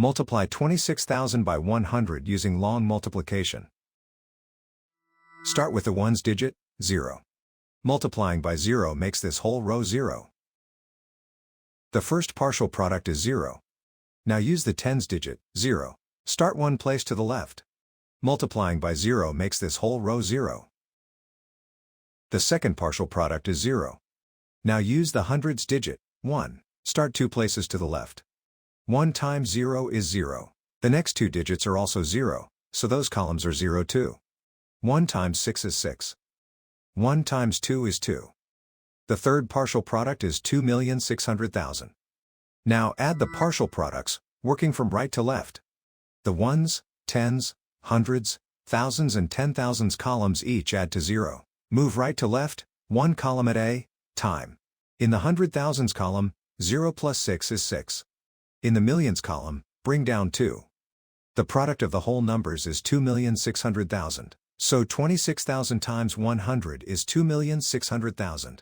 Multiply 26,000 by 100 using long multiplication. Start with the ones digit, 0. Multiplying by 0 makes this whole row 0. The first partial product is 0. Now use the tens digit, 0. Start one place to the left. Multiplying by 0 makes this whole row 0. The second partial product is 0. Now use the hundreds digit, 1. Start two places to the left. 1 times 0 is 0. The next two digits are also 0, so those columns are 0 too. 1 times 6 is 6. 1 times 2 is 2. The third partial product is 2,600,000. Now add the partial products, working from right to left. The ones, tens, hundreds, thousands and 10,000s columns each add to 0. Move right to left, one column at a time. In the 100,000s column, 0 plus 6 is 6. In the millions column, bring down 2. The product of the whole numbers is 2,600,000. So 26,000 times 100 is 2,600,000.